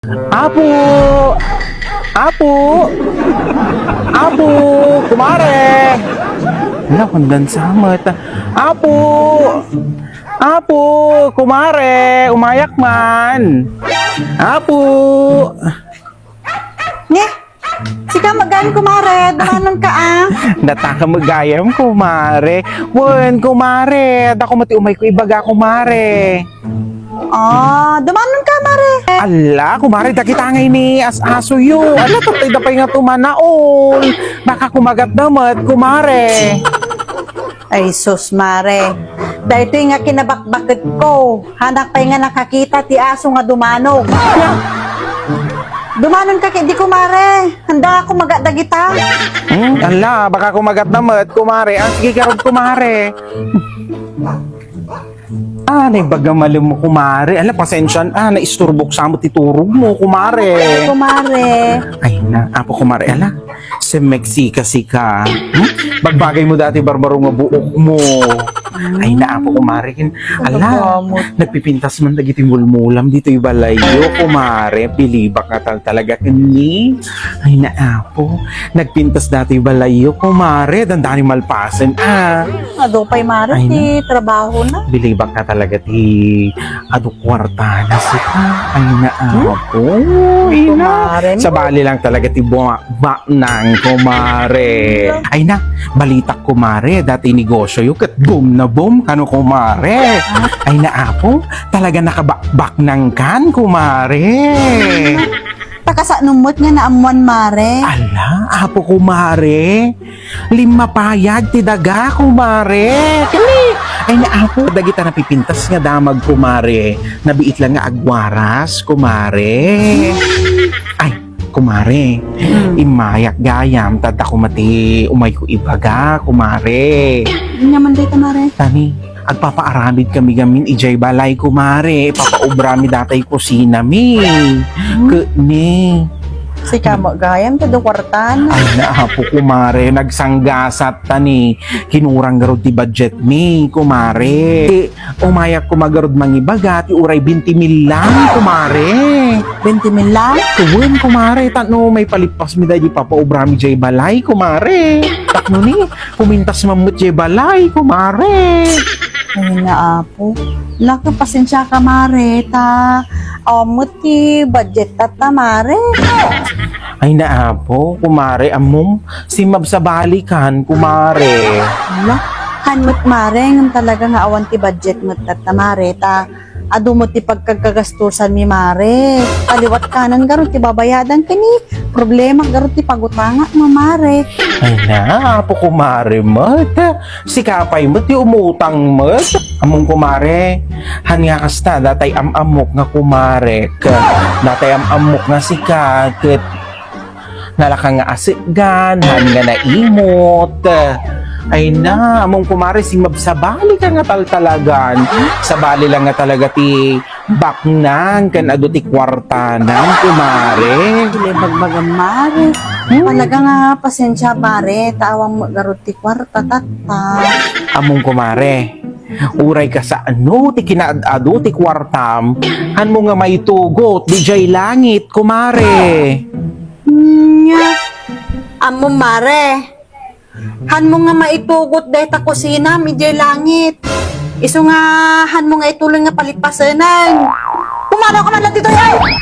Apo! Apo! Apo! Kumare! Wala, kundan sa mata. Apo! Apo! Kumare! Umayak man! Apo! Nye, sika magaling kumare, dumanon ka ah. Nataka magayam, kumare. Wen, kumare. Dako mati umay ko ibaga, kumare. Dumanon ka mare. Ala, kumare, dakitangay ni as-aso yun. Ala, tatay na pa nga tumanaon. Baka kumagat naman, kumare. Ay sus mare, dahito nga kinabakbakit ko. Hanak pa nga nakakita ti aso nga dumanog. Dumanon ka di kumare, handa ako magadagita. Ala, baka kumagat naman, kumare. Sige, karod, kumare. Naibaga malam mo, kumare. Ala, pasensya. Naisturbok sa mo, titurog mo, kumare. Kumare. Ay na, apo kumare, ala. Si Meksika-sika. Bagbagay mo dati, barbaro nga buok mo. Ay na, apo kumare. Ala, nagpipintas man dagiti mulmulam dito yung balayo, kumare. Pilibak ka talaga kani. Ay na, apo. Nagpintas dati yung balayo, kumare. Dandani malpasan, Ado pa'y mare, Ay, ti trabaho na. Bilibak ka talaga ti kwarta na sika. Ay na, apo. Ay na. Kumare. Sa bali lang talaga ti ba nang kumare. Ay na, balitak kumare. Dati negosyo yung kat boom na boom. Kano kumare? Ay na, apo. Talaga nakabakbak ng kan kumare. Takasa numot nga na amuan mare. Ala, apo kumare. Lima payag ti daga kumare. Kani. Ay na, apo. Dagita napipintas nga damag kumare. Nabiit lang nga agwaras kumare. Ay, kumare. Imayak gayam. Tada ko mati umay ko ibaga kumare. Hindi naman dito mare. Tani, agpapaaramid kami gamin ijay balay kumare. Papaubrami datay kusina mi. Ni. Sika mo gayam ti do kwartan. Ay naapo kumare, nagsanggasat tani. Kinurang garod ti budget mi kumare. Umayak kumagarod mangibaga ti uray 20 mil lang kumare. 20 mil lang. Tuwin kumare, tano may palipas mi dahi papaubrami jay balay kumare. Takno ni, pumintas mamut jay balay kumare. Ay na apo. Laka pasensya ka mare ta. Muti budget tata mare. Ay naapo, kumare, amom, simab sa balikan, kumare. Hala, hanmut mare ngam talaga nga awan ti budget mo tata mare ta. Adu mo ti pagkagagastusan mi mare. Kaliwat kanan garo ti babayadan kani. Problema garo ti pagutanga mo mare. Ay na, apo kumare, mat. Si kapay mat, di umutang mat. Among kumare, hanya kasta, datay amok nga kumare. Datay amok nga si kakit. Nalaka nga asikgan, han nga naimot. Ay na, among kumare, si mabsabali ka nga taltalagan. Sabali lang nga talaga ti baknang kan ado ti kwartanan, kumare. Dili bagbagan mare. Talaga nga pasensya mare. Tawang mo garo ti kwarta tata. Among kumare, uray ka sa ano, ti kinaad-ado, ti kwartam, han mo nga maitugot, di jay langit, kumare. Nya. Amo mare. Han mo nga maitugot dahil ta kusina, medyo langit. Iso nga, han mo nga ituloy nga palipasanan. Pumanaw ka man lang dito, ay!